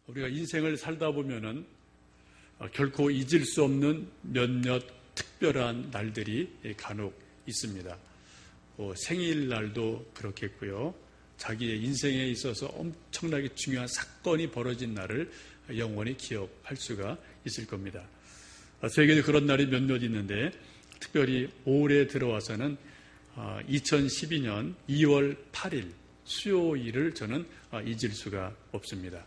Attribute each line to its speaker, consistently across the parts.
Speaker 1: 우리가 인생을 살다 보면은 결코 잊을 수 없는 몇몇 특별한 날들이 간혹 있습니다. 생일날도 그렇겠고요. 자기의 인생에 있어서 엄청나게 중요한 사건이 벌어진 날을 영원히 기억할 수가 있을 겁니다. 저에게도 그런 날이 몇몇 있는데, 특별히 올해 들어와서는 2012년 2월 8일 수요일을 저는 잊을 수가 없습니다.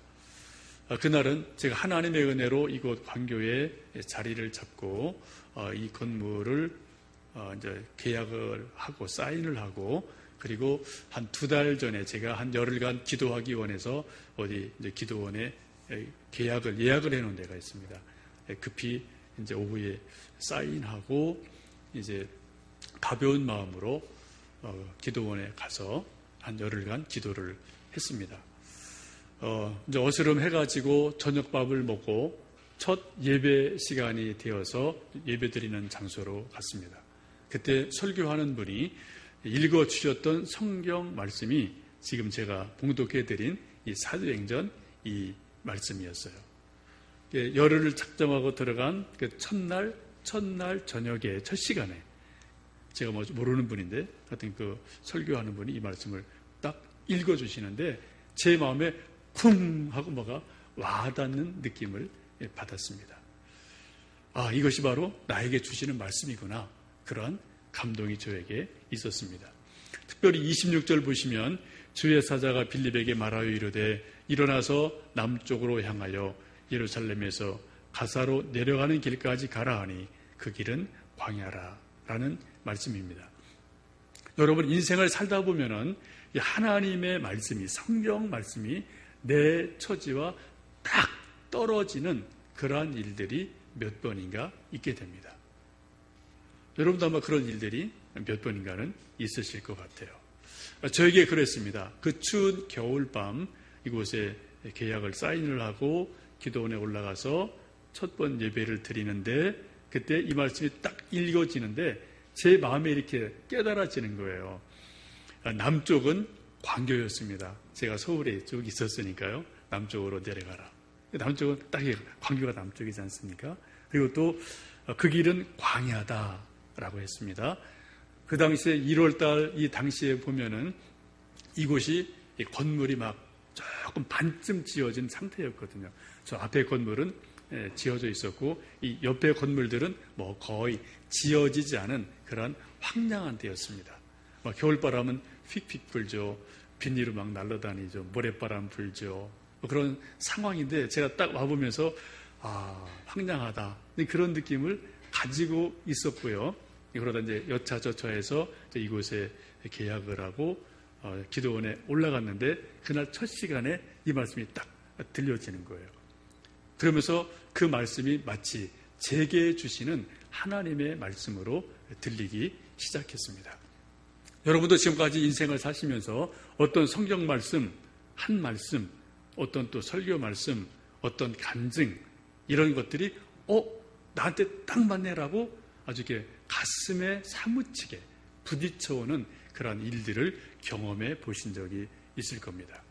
Speaker 1: 그날은 제가 하나님의 은혜로 이곳 광교에 자리를 잡고 이 건물을 이제 계약을 하고 사인을 하고, 그리고 한 2달 전에 제가 한 열흘간 기도하기 원해서 어디 이제 기도원에 예약을 해놓은 데가 있습니다. 급히 이제 오후에 사인하고 이제 가벼운 마음으로 기도원에 가서 한 열흘간 기도를 했습니다. 이제 어스름해가지고 저녁밥을 먹고 첫 예배 시간이 되어서 예배 드리는 장소로 갔습니다. 그때 설교하는 분이 읽어주셨던 성경 말씀이 지금 제가 봉독해드린 이 사도행전 이 말씀이었어요. 열흘을 작정하고 들어간 그 첫날 저녁에 첫 시간에, 제가 모르는 분인데 하여튼 그 설교하는 분이 이 말씀을 딱 읽어주시는데 제 마음에 쿵 하고 뭐가 와닿는 느낌을 받았습니다. 이것이 바로 나에게 주시는 말씀이구나. 그런 감동이 저에게 있었습니다. 특별히 26절 보시면 주의 사자가 빌립에게 말하여 이르되 일어나서 남쪽으로 향하여 예루살렘에서 가사로 내려가는 길까지 가라 하니 그 길은 광야라 라는 말씀입니다. 여러분, 인생을 살다 보면은 하나님의 말씀이, 성경 말씀이 내 처지와 딱 떨어지는 그러한 일들이 몇 번인가 있게 됩니다. 여러분도 아마 그런 일들이 몇 번인가는 있으실 것 같아요. 저에게 그랬습니다. 그 추운 겨울밤 이곳에 계약을 사인을 하고 기도원에 올라가서 첫 번 예배를 드리는데 그때 이 말씀이 딱 읽어지는데 제 마음에 이렇게 깨달아지는 거예요. 남쪽은 광교였습니다. 제가 서울에 쭉 있었으니까요. 남쪽으로 내려가라. 남쪽은 딱 광교가 남쪽이지 않습니까? 그리고 또 그 길은 광야다라고 했습니다. 그 당시에 1월달 이 당시에 보면은 이곳이 건물이 막 조금 반쯤 지어진 상태였거든요. 저 앞에 건물은 지어져 있었고 이 옆에 건물들은 뭐 거의 지어지지 않은 그런 황량한 데였습니다. 겨울바람은 휙휙 불죠. 비닐로 막 날아다니죠. 모래바람 불죠. 그런 상황인데 제가 딱 와보면서 황량하다 그런 느낌을 가지고 있었고요. 그러다 이제 여차저차해서 이곳에 계약을 하고 기도원에 올라갔는데 그날 첫 시간에 이 말씀이 딱 들려지는 거예요. 그러면서 그 말씀이 마치 제게 주시는 하나님의 말씀으로 들리기 시작했습니다. 여러분도 지금까지 인생을 사시면서 어떤 성경 말씀, 한 말씀, 어떤 또 설교 말씀, 어떤 간증 이런 것들이 나한테 딱 맞네라고 아주 이렇게 가슴에 사무치게 부딪혀오는 그런 일들을 경험해 보신 적이 있을 겁니다.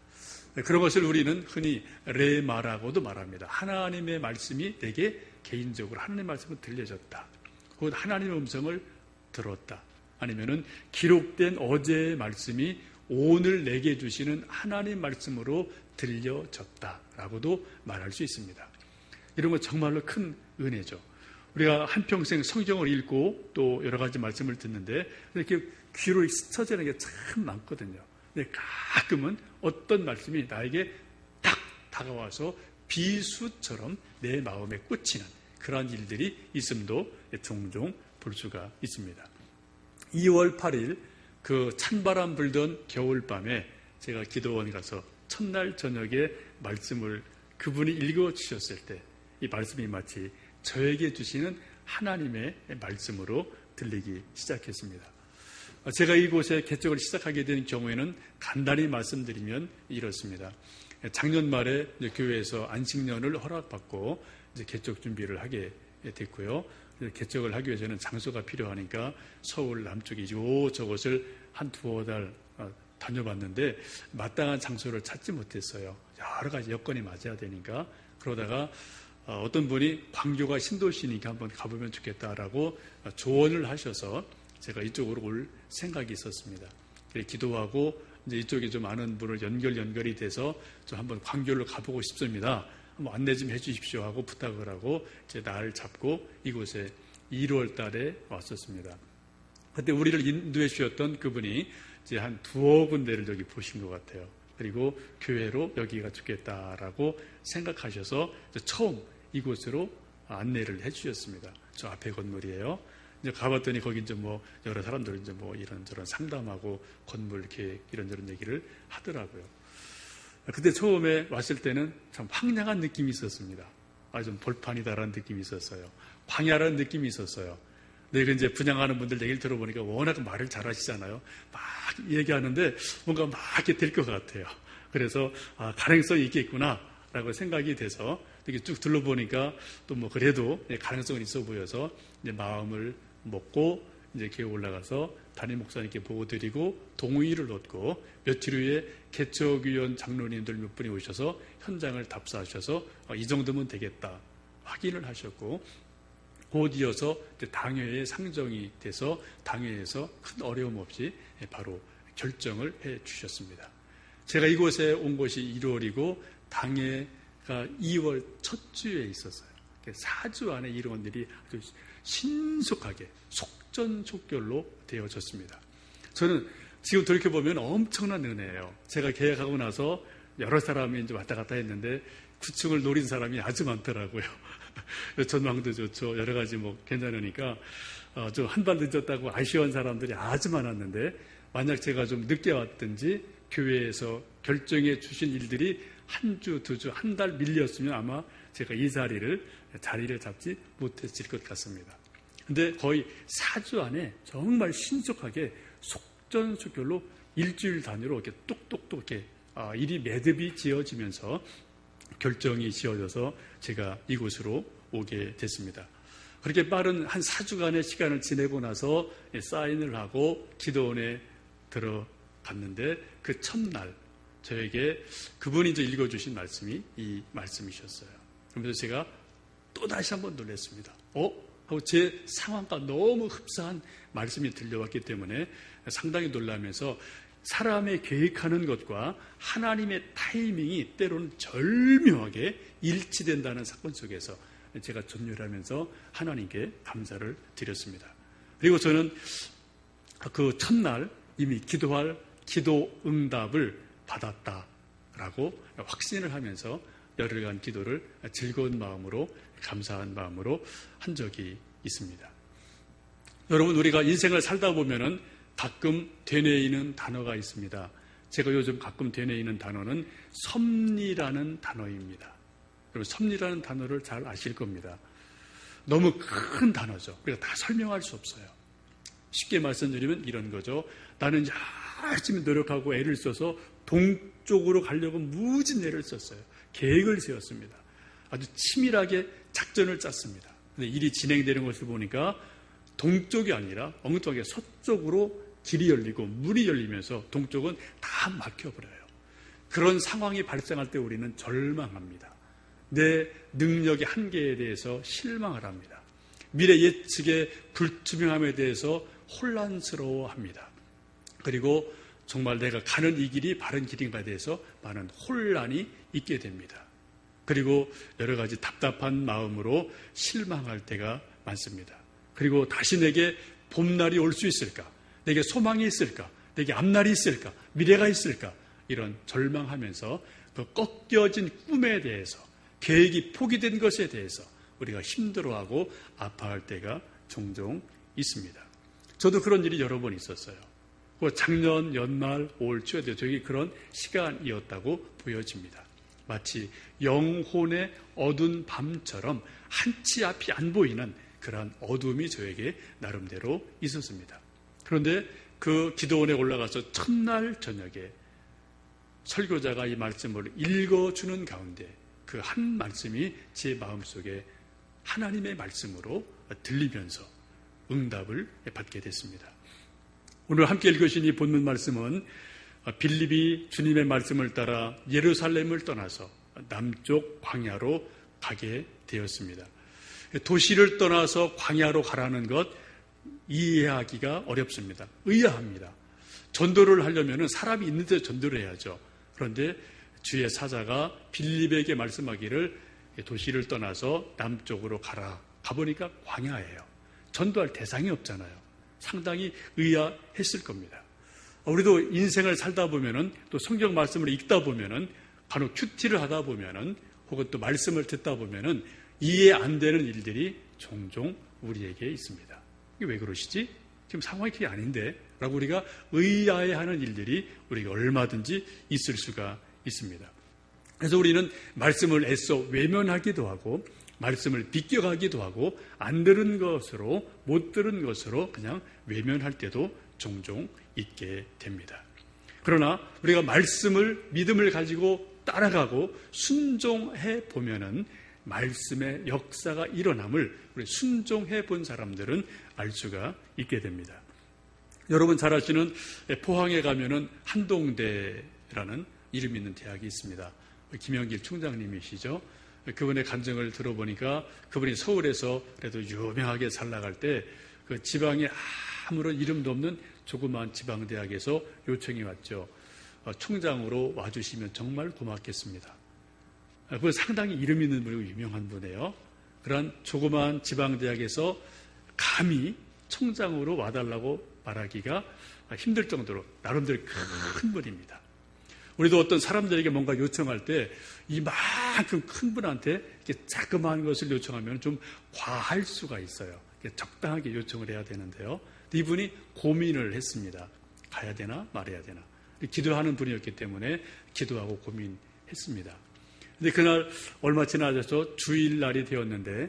Speaker 1: 그런 것을 우리는 흔히 레마라고도 말합니다. 하나님의 말씀이 내게 개인적으로 하나님의 말씀을 들려졌다. 곧 하나님의 음성을 들었다. 아니면은 기록된 어제의 말씀이 오늘 내게 주시는 하나님 말씀으로 들려졌다라고도 말할 수 있습니다. 이런 건 정말로 큰 은혜죠. 우리가 한평생 성경을 읽고 또 여러 가지 말씀을 듣는데 이렇게 귀로 스쳐지는 게 참 많거든요. 근데 가끔은 어떤 말씀이 나에게 딱 다가와서 비수처럼 내 마음에 꽂히는 그러한 일들이 있음도 종종 볼 수가 있습니다. 2월 8일 그 찬바람 불던 겨울밤에 제가 기도원 가서 첫날 저녁에 말씀을 그분이 읽어주셨을 때 이 말씀이 마치 저에게 주시는 하나님의 말씀으로 들리기 시작했습니다. 제가 이곳에 개척을 시작하게 된 경우에는 간단히 말씀드리면 이렇습니다. 작년 말에 교회에서 안식년을 허락받고 이제 개척 준비를 하게 됐고요. 개척을 하기 위해서는 장소가 필요하니까 서울 남쪽이죠. 저곳을 한 두어 달 다녀봤는데 마땅한 장소를 찾지 못했어요. 여러 가지 여건이 맞아야 되니까. 그러다가 어떤 분이 광교가 신도시니까 한번 가보면 좋겠다라고 조언을 하셔서 제가 이쪽으로 올 생각이 있었습니다. 기도하고 이제 이쪽에 좀 아는 분을 연결이 돼서 좀 한번 광교를 가보고 싶습니다. 한번 안내 좀 해주십시오 하고 부탁을 하고 이제 날 잡고 이곳에 1월 달에 왔었습니다. 그때 우리를 인도해 주셨던 그분이 이제 한 2억 군데를 여기 보신 것 같아요. 그리고 교회로 여기가 좋겠다라고 생각하셔서 처음 이곳으로 안내를 해 주셨습니다. 저 앞에 건물이에요. 이제 가봤더니 거기 이제 뭐 여러 사람들이 이제 뭐 이런저런 상담하고 건물 계획 이런저런 얘기를 하더라고요. 그때 처음에 왔을 때는 참 황량한 느낌이 있었습니다. 좀 벌판이다라는 느낌이 있었어요. 광야라는 느낌이 있었어요. 근데 이제 분양하는 분들 얘기를 들어보니까 워낙 말을 잘하시잖아요. 막 얘기하는데 뭔가 막 이렇게 될 것 같아요. 그래서 가능성이 있겠구나라고 생각이 돼서 이렇게 쭉 둘러보니까 또 뭐 그래도 가능성은 있어 보여서 이제 마음을 먹고 이제 교회 올라가서 담임 목사님께 보고 드리고 동의를 얻고 며칠 후에 개척위원 장로님들 몇 분이 오셔서 현장을 답사하셔서 이 정도면 되겠다 확인을 하셨고 곧 이어서 당회에 상정이 돼서 당회에서 큰 어려움 없이 바로 결정을 해 주셨습니다. 제가 이곳에 온 것이 1월이고 당회가 2월 첫 주에 있었어요. 4주 안에 이런 일이 아주 신속하게 속전속결로 되어졌습니다. 저는 지금 돌이켜보면 엄청난 은혜예요. 제가 계약하고 나서 여러 사람이 이제 왔다 갔다 했는데 9층을 노린 사람이 아주 많더라고요. 전망도 좋죠. 여러 가지 뭐 괜찮으니까 좀 한 발 늦었다고 아쉬워한 사람들이 아주 많았는데 만약 제가 좀 늦게 왔든지 교회에서 결정해 주신 일들이 한 주, 2주, 한 달 밀렸으면 아마 제가 이 자리를 잡지 못했을 것 같습니다. 근데 거의 4주 안에 정말 신속하게 속전속결로 일주일 단위로 이렇게 똑똑똑 이렇게 일이 매듭이 지어지면서 결정이 지어져서 제가 이곳으로 오게 됐습니다. 그렇게 빠른 한 4주간의 시간을 지내고 나서 사인을 하고 기도원에 들어갔는데 그 첫날 저에게 그분이 이제 읽어주신 말씀이 이 말씀이셨어요. 그러면서 제가 또 다시 한번 놀랐습니다. 하고 제 상황과 너무 흡사한 말씀이 들려왔기 때문에 상당히 놀라면서 사람의 계획하는 것과 하나님의 타이밍이 때로는 절묘하게 일치된다는 사건 속에서 제가 전율하면서 하나님께 감사를 드렸습니다. 그리고 저는 그 첫날 이미 기도할 기도 응답을 받았다라고 확신을 하면서 열흘간 기도를 즐거운 마음으로 감사한 마음으로 한 적이 있습니다. 여러분 우리가 인생을 살다 보면은 가끔 되뇌이는 단어가 있습니다. 제가 요즘 가끔 되뇌이는 단어는 섭리라는 단어입니다. 여러분 섭리라는 단어를 잘 아실 겁니다. 너무 큰 단어죠. 우리가 다 설명할 수 없어요. 쉽게 말씀드리면 이런 거죠. 나는 열심히 노력하고 애를 써서 동쪽으로 가려고 무진 애를 썼어요. 계획을 세웠습니다. 아주 치밀하게 작전을 짰습니다. 근데 일이 진행되는 것을 보니까 동쪽이 아니라 엉뚱하게 서쪽으로 길이 열리고 문이 열리면서 동쪽은 다 막혀버려요. 그런 상황이 발생할 때 우리는 절망합니다. 내 능력의 한계에 대해서 실망을 합니다. 미래 예측의 불투명함에 대해서 혼란스러워합니다. 그리고 정말 내가 가는 이 길이 바른 길인가에 대해서 많은 혼란이 있게 됩니다. 그리고 여러 가지 답답한 마음으로 실망할 때가 많습니다. 그리고 다시 내게 봄날이 올 수 있을까? 내게 소망이 있을까? 내게 앞날이 있을까? 미래가 있을까? 이런 절망하면서 그 꺾여진 꿈에 대해서 계획이 포기된 것에 대해서 우리가 힘들어하고 아파할 때가 종종 있습니다. 저도 그런 일이 여러 번 있었어요. 작년 연말 올 초에도 저에게 그런 시간이었다고 보여집니다. 마치 영혼의 어두운 밤처럼 한치 앞이 안 보이는 그러한 어둠이 저에게 나름대로 있었습니다. 그런데 그 기도원에 올라가서 첫날 저녁에 설교자가 이 말씀을 읽어주는 가운데 그 한 말씀이 제 마음속에 하나님의 말씀으로 들리면서 응답을 받게 됐습니다. 오늘 함께 읽으신 이 본문 말씀은 빌립이 주님의 말씀을 따라 예루살렘을 떠나서 남쪽 광야로 가게 되었습니다. 도시를 떠나서 광야로 가라는 것 이해하기가 어렵습니다. 의아합니다. 전도를 하려면 사람이 있는 데 전도를 해야죠. 그런데 주의 사자가 빌립에게 말씀하기를 도시를 떠나서 남쪽으로 가라. 가보니까 광야예요. 전도할 대상이 없잖아요. 상당히 의아했을 겁니다. 우리도 인생을 살다 보면은 또 성경 말씀을 읽다 보면은 간혹 큐티를 하다 보면은 혹은 또 말씀을 듣다 보면은 이해 안 되는 일들이 종종 우리에게 있습니다. 이게 왜 그러시지? 지금 상황이 그게 아닌데 라고 우리가 의아해하는 일들이 우리가 얼마든지 있을 수가 있습니다. 그래서 우리는 말씀을 애써 외면하기도 하고 말씀을 비껴가기도 하고 안 들은 것으로 못 들은 것으로 그냥 외면할 때도 종종 있게 됩니다. 그러나 우리가 말씀을 믿음을 가지고 따라가고 순종해 보면은 말씀의 역사가 일어남을 우리 순종해 본 사람들은 알 수가 있게 됩니다. 여러분 잘 아시는 포항에 가면은 한동대라는 이름 있는 대학이 있습니다. 김영길 총장님이시죠. 그분의 간증을 들어보니까 그분이 서울에서 그래도 유명하게 잘 나갈 때 그 지방에 아무런 이름도 없는 조그마한 지방대학에서 요청이 왔죠. 총장으로 와주시면 정말 고맙겠습니다. 그건 상당히 이름 있는 분이고 유명한 분이에요. 그런 조그마한 지방대학에서 감히 총장으로 와달라고 말하기가 힘들 정도로 나름대로 큰 분입니다. 우리도 어떤 사람들에게 뭔가 요청할 때 이만큼 큰 분한테 이렇게 자그마한 것을 요청하면 좀 과할 수가 있어요. 적당하게 요청을 해야 되는데요. 이분이 고민을 했습니다. 가야 되나 말아야 되나. 기도하는 분이었기 때문에 기도하고 고민했습니다. 근데 그날 얼마 지나서 주일날이 되었는데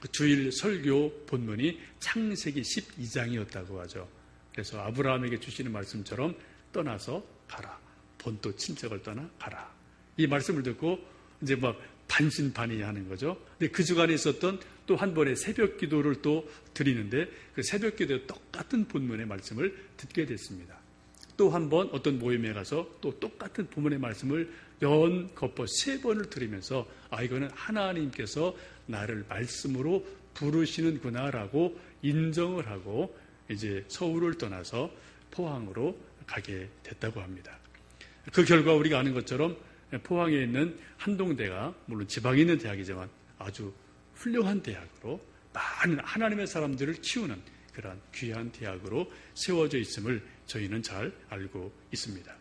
Speaker 1: 그 주일 설교 본문이 창세기 12장이었다고 하죠. 그래서 아브라함에게 주시는 말씀처럼 떠나서 가라. 본토 친척을 떠나 가라. 이 말씀을 듣고 이제 막 반신반의하는 거죠. 근데 그 주간에 있었던 또 한 번의 새벽 기도를 또 드리는데 그 새벽 기도에 똑같은 본문의 말씀을 듣게 됐습니다. 또 한 번 어떤 모임에 가서 또 똑같은 본문의 말씀을 연거푸 3번을 들으면서 이거는 하나님께서 나를 말씀으로 부르시는구나라고 인정을 하고 이제 서울을 떠나서 포항으로 가게 됐다고 합니다. 그 결과 우리가 아는 것처럼 포항에 있는 한동대가 물론 지방에 있는 대학이지만 아주 훌륭한 대학으로 많은 하나님의 사람들을 키우는 그러한 귀한 대학으로 세워져 있음을 저희는 잘 알고 있습니다.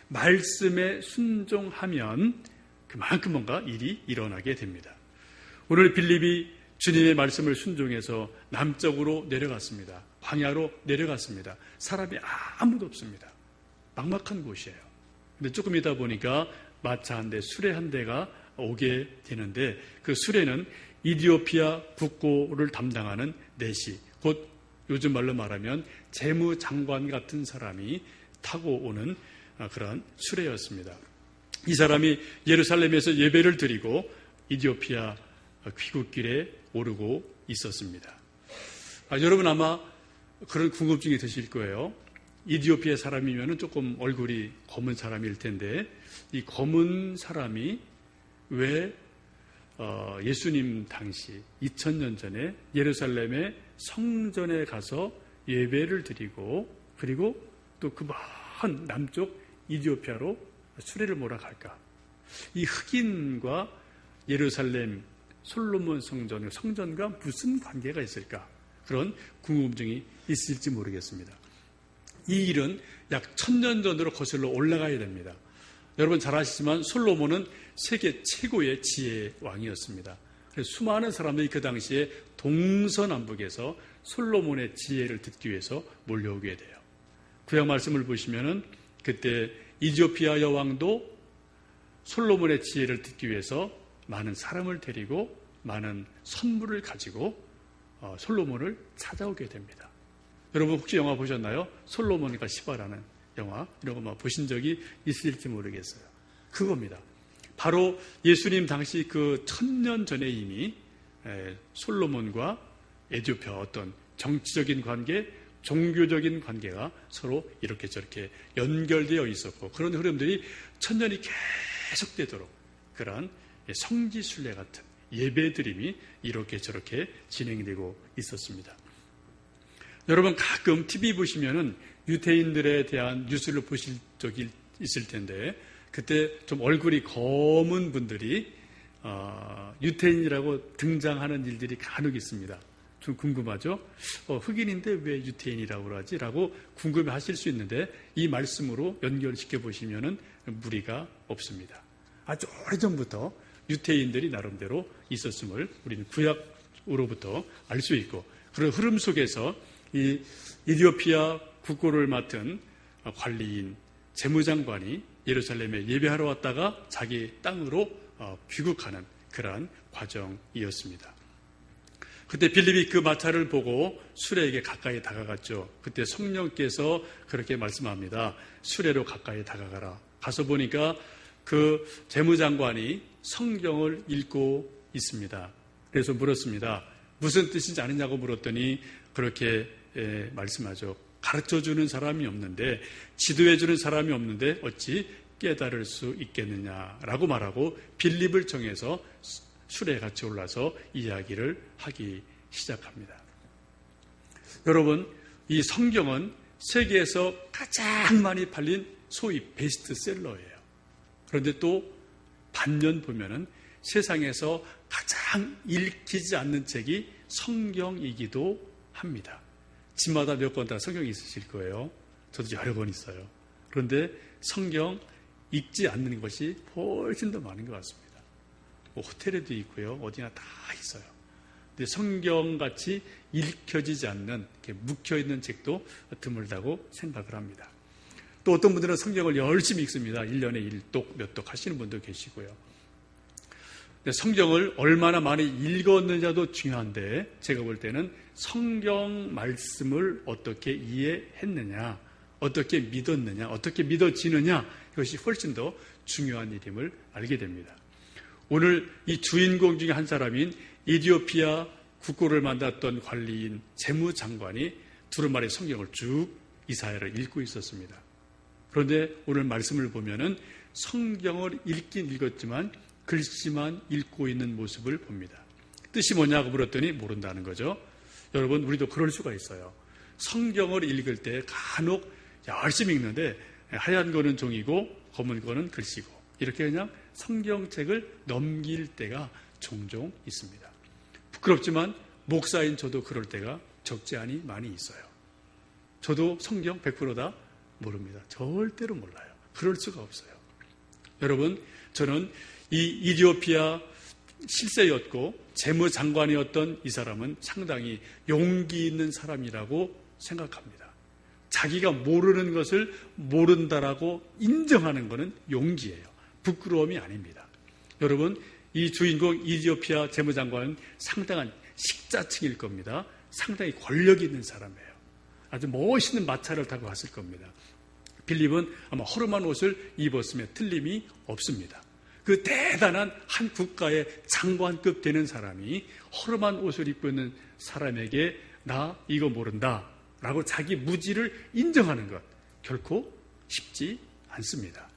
Speaker 1: 말씀에 순종하면 그만큼 뭔가 일이 일어나게 됩니다. 오늘 빌립이 주님의 말씀을 순종해서 남쪽으로 내려갔습니다. 광야로 내려갔습니다. 사람이 아무도 없습니다. 막막한 곳이에요. 근데 조금 있다 보니까 마차 한 대, 수레 한 대가 오게 되는데 그 수레는 이디오피아 국고를 담당하는 내시, 곧 요즘 말로 말하면 재무장관 같은 사람이 타고 오는 그런 수레였습니다. 이 사람이 예루살렘에서 예배를 드리고 이디오피아 귀국길에 오르고 있었습니다. 여러분 아마 그런 궁금증이 드실 거예요. 이디오피아 사람이면 조금 얼굴이 검은 사람일 텐데 이 검은 사람이 왜 예수님 당시 2000년 전에 예루살렘의 성전에 가서 예배를 드리고 그리고 또 그 먼 남쪽 이디오피아로 수레를 몰아갈까? 이 흑인과 예루살렘 솔로몬 성전과 무슨 관계가 있을까? 그런 궁금증이 있을지 모르겠습니다. 이 일은 약 1000년 전으로 거슬러 올라가야 됩니다. 여러분 잘 아시지만 솔로몬은 세계 최고의 지혜 왕이었습니다. 그래서 수많은 사람들이 그 당시에 동서남북에서 솔로몬의 지혜를 듣기 위해서 몰려오게 돼요. 구약 말씀을 보시면은 그때 이디오피아 여왕도 솔로몬의 지혜를 듣기 위해서 많은 사람을 데리고 많은 선물을 가지고 솔로몬을 찾아오게 됩니다. 여러분 혹시 영화 보셨나요? 솔로몬과 시바라는 영화 이런 거 보신 적이 있을지 모르겠어요. 그겁니다. 바로 예수님 당시 그 1000년 전에 이미 솔로몬과 에디오피아 어떤 정치적인 관계, 종교적인 관계가 서로 이렇게 저렇게 연결되어 있었고 그런 흐름들이 천년이 계속되도록 그러한 성지순례 같은 예배드림이 이렇게 저렇게 진행되고 있었습니다. 여러분 가끔 TV 보시면은 유태인들에 대한 뉴스를 보실 적이 있을 텐데 그때 좀 얼굴이 검은 분들이 유태인이라고 등장하는 일들이 간혹 있습니다. 좀 궁금하죠? 흑인인데 왜 유태인이라고 그러지? 라고 궁금해하실 수 있는데 이 말씀으로 연결시켜 보시면은 무리가 없습니다. 아주 오래전부터 유태인들이 나름대로 있었음을 우리는 구약으로부터 알 수 있고 그런 흐름 속에서 이 이디오피아 국고를 맡은 관리인 재무장관이 예루살렘에 예배하러 왔다가 자기 땅으로 귀국하는 그러한 과정이었습니다. 그때 빌립이 그 마차를 보고 수레에게 가까이 다가갔죠. 그때 성령께서 그렇게 말씀합니다. 수레로 가까이 다가가라. 가서 보니까 그 재무장관이 성경을 읽고 있습니다. 그래서 물었습니다. 무슨 뜻인지 아느냐고 물었더니 그렇게 말씀하죠. 가르쳐주는 사람이 없는데 지도해주는 사람이 없는데 어찌 깨달을 수 있겠느냐라고 말하고 빌립을 정해서 수레에 같이 올라서 이야기를 하기 시작합니다. 여러분 이 성경은 세계에서 가장 많이 팔린 소위 베스트셀러예요. 그런데 또 반면 보면은 세상에서 가장 읽히지 않는 책이 성경이기도 합니다. 집마다 몇 권 다 성경이 있으실 거예요. 저도 여러 권 있어요. 그런데 성경 읽지 않는 것이 훨씬 더 많은 것 같습니다. 뭐 호텔에도 있고요. 어디나 다 있어요. 근데 성경같이 읽혀지지 않는 이렇게 묵혀있는 책도 드물다고 생각을 합니다. 또 어떤 분들은 성경을 열심히 읽습니다. 1년에 1독, 몇 독 하시는 분도 계시고요. 근데 성경을 얼마나 많이 읽었느냐도 중요한데 제가 볼 때는 성경 말씀을 어떻게 이해했느냐, 어떻게 믿었느냐, 어떻게 믿어지느냐 이것이 훨씬 더 중요한 일임을 알게 됩니다. 오늘 이 주인공 중에 한 사람인 이디오피아 국고를 만났던 관리인 재무장관이 두루마리 성경을 쭉 이사야를 읽고 있었습니다. 그런데 오늘 말씀을 보면은 성경을 읽긴 읽었지만 글씨만 읽고 있는 모습을 봅니다. 뜻이 뭐냐고 물었더니 모른다는 거죠. 여러분 우리도 그럴 수가 있어요. 성경을 읽을 때 간혹 열심히 읽는데 하얀 거는 종이고 검은 거는 글씨고 이렇게 그냥 성경책을 넘길 때가 종종 있습니다. 부끄럽지만 목사인 저도 그럴 때가 적지 않이 많이 있어요. 저도 성경 100% 다 모릅니다. 절대로 몰라요. 그럴 수가 없어요. 여러분 저는 이 이디오피아 실세였고 재무장관이었던 이 사람은 상당히 용기 있는 사람이라고 생각합니다. 자기가 모르는 것을 모른다라고 인정하는 것은 용기예요. 부끄러움이 아닙니다. 여러분 이 주인공 이디오피아 재무장관은 상당한 식자층일 겁니다. 상당히 권력이 있는 사람이에요. 아주 멋있는 마차를 타고 갔을 겁니다. 빌립은 아마 허름한 옷을 입었음에 틀림이 없습니다. 그 대단한 한 국가의 장관급 되는 사람이 허름한 옷을 입고 있는 사람에게 나 이거 모른다 라고 자기 무지를 인정하는 것 결코 쉽지 않습니다.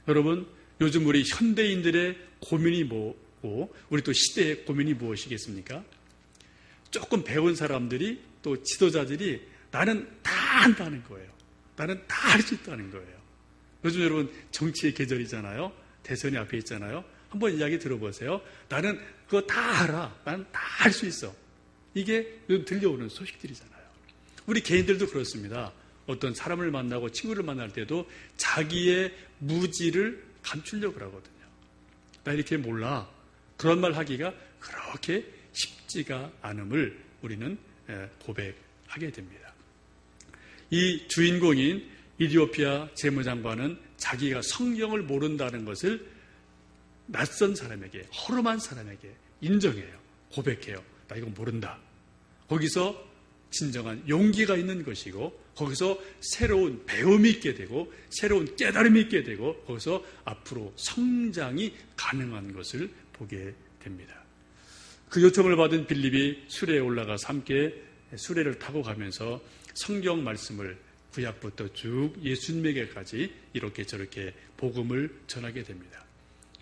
Speaker 1: 여러분 요즘 우리 현대인들의 고민이 뭐고 우리 또 시대의 고민이 무엇이겠습니까? 조금 배운 사람들이 또 지도자들이 나는 다 안다는 거예요. 나는 다 할 수 있다는 거예요. 요즘 여러분 정치의 계절이잖아요. 대선이 앞에 있잖아요. 한번 이야기 들어보세요. 나는 그거 다 알아. 나는 다 할 수 있어. 이게 요즘 들려오는 소식들이잖아요. 우리 개인들도 그렇습니다. 어떤 사람을 만나고 친구를 만날 때도 자기의 무지를 감추려고 하거든요. 나 이렇게 몰라. 그런 말 하기가 그렇게 쉽지가 않음을 우리는 고백하게 됩니다. 이 주인공인 이디오피아 재무장관은 자기가 성경을 모른다는 것을 낯선 사람에게, 허름한 사람에게 인정해요. 고백해요. 나 이거 모른다. 거기서 진정한 용기가 있는 것이고 거기서 새로운 배움이 있게 되고 새로운 깨달음이 있게 되고 거기서 앞으로 성장이 가능한 것을 보게 됩니다. 그 요청을 받은 빌립이 수레에 올라가서 함께 수레를 타고 가면서 성경 말씀을 구약부터 쭉 예수님에게까지 이렇게 저렇게 복음을 전하게 됩니다.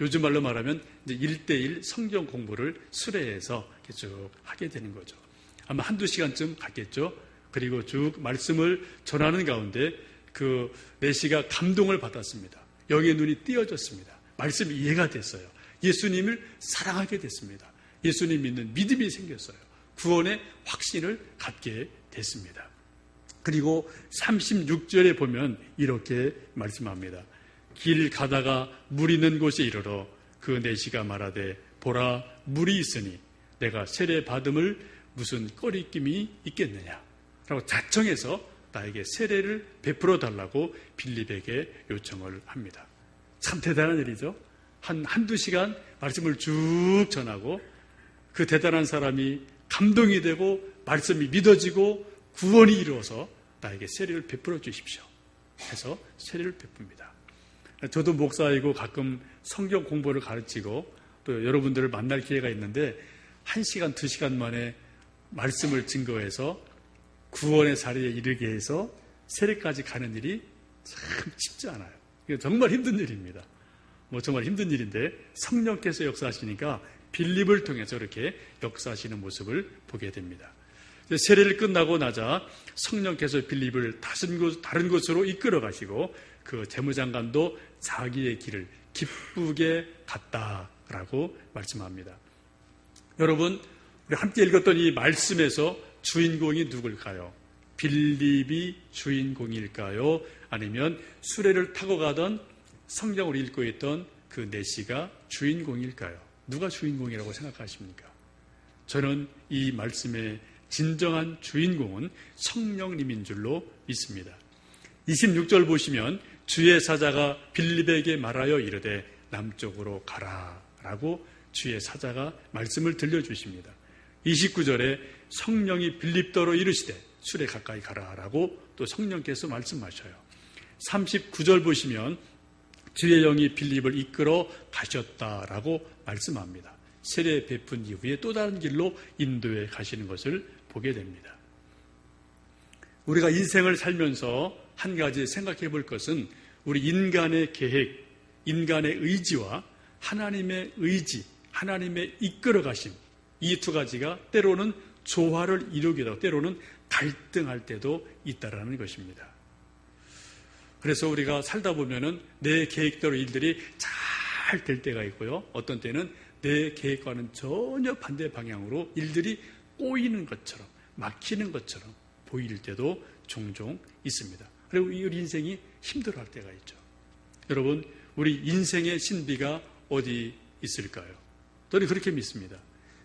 Speaker 1: 요즘 말로 말하면 이제 1대1 성경 공부를 수레해서 쭉 하게 되는 거죠. 아마 한두 시간쯤 갔겠죠. 그리고 쭉 말씀을 전하는 가운데 그 내시가 감동을 받았습니다. 영의 눈이 띄어졌습니다. 말씀이 이해가 됐어요. 예수님을 사랑하게 됐습니다. 예수님 믿는 믿음이 생겼어요. 구원의 확신을 갖게 됐습니다. 그리고 36절에 보면 이렇게 말씀합니다. 길 가다가 물 있는 곳에 이르러 그 내시가 말하되 보라 물이 있으니 내가 세례 받음을 무슨 꺼리낌이 있겠느냐 라고 자청해서 나에게 세례를 베풀어 달라고 빌립에게 요청을 합니다. 참 대단한 일이죠. 한두 시간 말씀을 쭉 전하고 그 대단한 사람이 감동이 되고 말씀이 믿어지고 구원이 이루어서 나에게 세례를 베풀어 주십시오 해서 세례를 베풉니다. 저도 목사이고 가끔 성경 공부를 가르치고 또 여러분들을 만날 기회가 있는데 1시간, 2시간 만에 말씀을 증거해서 구원의 자리에 이르게 해서 세례까지 가는 일이 참 쉽지 않아요. 이게 정말 힘든 일입니다. 정말 힘든 일인데 성령께서 역사하시니까 빌립을 통해서 이렇게 역사하시는 모습을 보게 됩니다. 세례를 끝나고 나자 성령께서 빌립을 다른 곳으로 이끌어 가시고 그 재무장관도 자기의 길을 기쁘게 갔다라고 말씀합니다. 여러분, 우리 함께 읽었던 이 말씀에서 주인공이 누굴까요? 빌립이 주인공일까요? 아니면 수레를 타고 가던 성경을 읽고 있던 그 내시가 주인공일까요? 누가 주인공이라고 생각하십니까? 저는 이 말씀의 진정한 주인공은 성령님인 줄로 믿습니다. 26절 보시면 주의 사자가 빌립에게 말하여 이르되 남쪽으로 가라 라고 주의 사자가 말씀을 들려주십니다. 29절에 성령이 빌립더로 이르시되 술에 가까이 가라 라고 또 성령께서 말씀하셔요. 39절 보시면 주의 영이 빌립을 이끌어 가셨다라고 말씀합니다. 세례 베푼 이후에 또 다른 길로 인도해 가시는 것을 보게 됩니다. 우리가 인생을 살면서 한 가지 생각해 볼 것은 우리 인간의 계획, 인간의 의지와 하나님의 의지, 하나님의 이끌어 가심, 이 두 가지가 때로는 조화를 이루기도 하고 때로는 갈등할 때도 있다라는 것입니다. 그래서 우리가 살다 보면은 내 계획대로 일들이 잘 될 때가 있고요. 어떤 때는 내 계획과는 전혀 반대 방향으로 일들이 꼬이는 것처럼 막히는 것처럼 보일 때도 종종 있습니다. 그리고 우리 인생이 힘들어할 때가 있죠. 여러분, 우리 인생의 신비가 어디 있을까요? 저는 그렇게 믿습니다.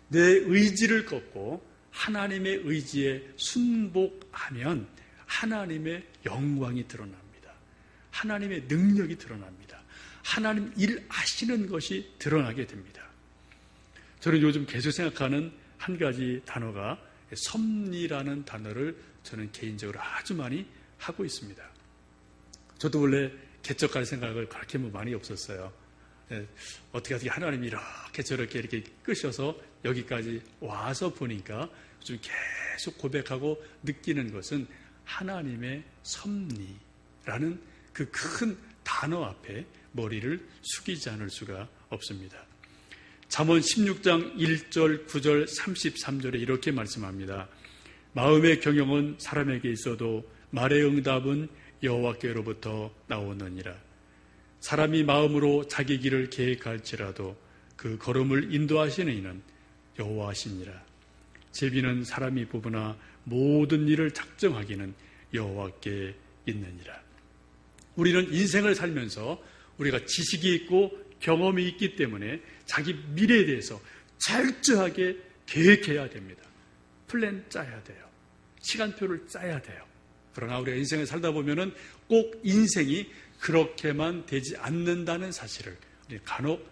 Speaker 1: 내 의지를 꺾고 하나님의 의지에 순복하면 하나님의 영광이 드러납니다. 하나님의 능력이 드러납니다. 하나님 일하시는 것이 드러나게 됩니다. 저는 요즘 계속 생각하는 한 가지 단어가 섭리라는 단어를 저는 개인적으로 아주 많이 하고 있습니다. 저도 원래 개척할 생각을 그렇게 많이 없었어요. 어떻게 하나님이 이렇게 저렇게 이렇게 끄셔서 여기까지 와서 보니까 좀 계속 고백하고 느끼는 것은 하나님의 섭리라는 그 큰 단어 앞에 머리를 숙이지 않을 수가 없습니다. 잠언 16장 1절, 9절, 33절에 이렇게 말씀합니다. 마음의 경영은 사람에게 있어도 말의 응답은 여호와께로부터 나오느니라. 사람이 마음으로 자기 길을 계획할지라도 그 걸음을 인도하시는 이는 여호와시니라. 제비는 사람이 뽑으나 모든 일을 작정하기는 여호와께 있느니라. 우리는 인생을 살면서 우리가 지식이 있고 경험이 있기 때문에 자기 미래에 대해서 철저하게 계획해야 됩니다. 플랜 짜야 돼요. 시간표를 짜야 돼요. 그러나 우리가 인생을 살다 보면은 꼭 인생이 그렇게만 되지 않는다는 사실을 간혹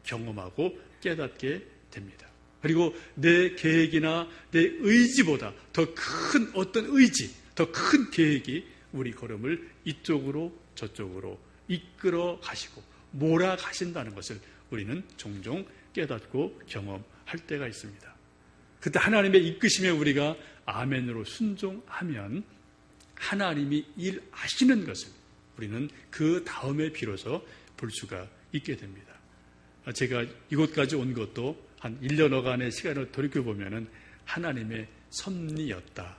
Speaker 1: 경험하고 깨닫게 됩니다. 그리고 내 계획이나 내 의지보다 더 큰 어떤 의지, 더 큰 계획이 우리 걸음을 이쪽으로 저쪽으로 이끌어 가시고 몰아가신다는 것을 우리는 종종 깨닫고 경험할 때가 있습니다. 그때 하나님의 이끄심에 우리가 아멘으로 순종하면 하나님이 일하시는 것을 우리는 그 다음에 비로소 볼 수가 있게 됩니다. 제가 이곳까지 온 것도 한 1년여간의 시간을 돌이켜보면 하나님의 섭리였다,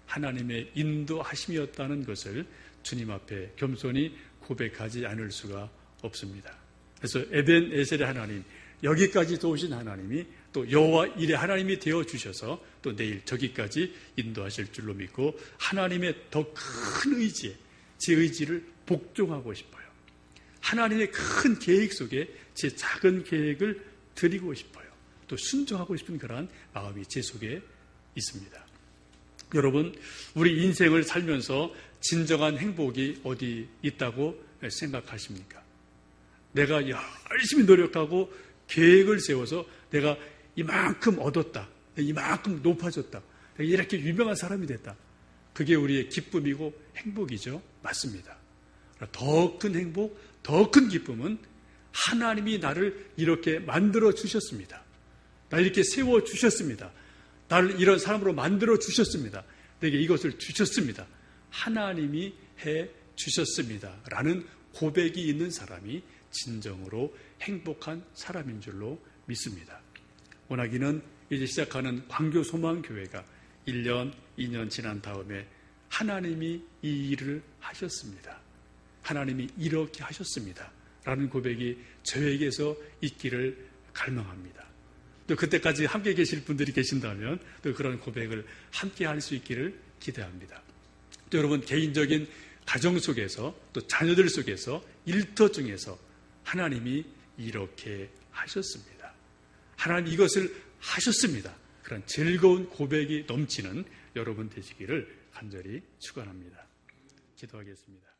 Speaker 1: 하나님의 인도하심이었다는 것을 주님 앞에 겸손히 고백하지 않을 수가 없습니다. 그래서 에벤에셀의 하나님, 여기까지 도우신 하나님이 또 여호와 일의 하나님이 되어주셔서 또 내일 저기까지 인도하실 줄로 믿고 하나님의 더 큰 의지에 제 의지를 복종하고 싶어요. 하나님의 큰 계획 속에 제 작은 계획을 드리고 싶어요. 또 순종하고 싶은 그러한 마음이 제 속에 있습니다. 여러분, 우리 인생을 살면서 진정한 행복이 어디 있다고 생각하십니까? 내가 열심히 노력하고 계획을 세워서 내가 이만큼 얻었다, 이만큼 높아졌다, 내가 이렇게 유명한 사람이 됐다. 그게 우리의 기쁨이고 행복이죠. 맞습니다. 더 큰 행복, 더 큰 기쁨은 하나님이 나를 이렇게 만들어 주셨습니다. 나를 이렇게 세워 주셨습니다. 나를 이런 사람으로 만들어 주셨습니다. 내게 이것을 주셨습니다. 하나님이 해 주셨습니다. 라는 고백이 있는 사람이 진정으로 행복한 사람인 줄로 믿습니다. 원하기는 이제 시작하는 광교소망교회가 1년, 2년 지난 다음에 하나님이 이 일을 하셨습니다. 하나님이 이렇게 하셨습니다. 라는 고백이 저에게서 있기를 갈망합니다. 또 그때까지 함께 계실 분들이 계신다면 또 그런 고백을 함께 할 수 있기를 기대합니다. 또 여러분 개인적인 가정 속에서 또 자녀들 속에서 일터 중에서 하나님이 이렇게 하셨습니다. 하나님 이것을 하셨습니다. 그런 즐거운 고백이 넘치는 여러분 되시기를 간절히 축원합니다. 기도하겠습니다.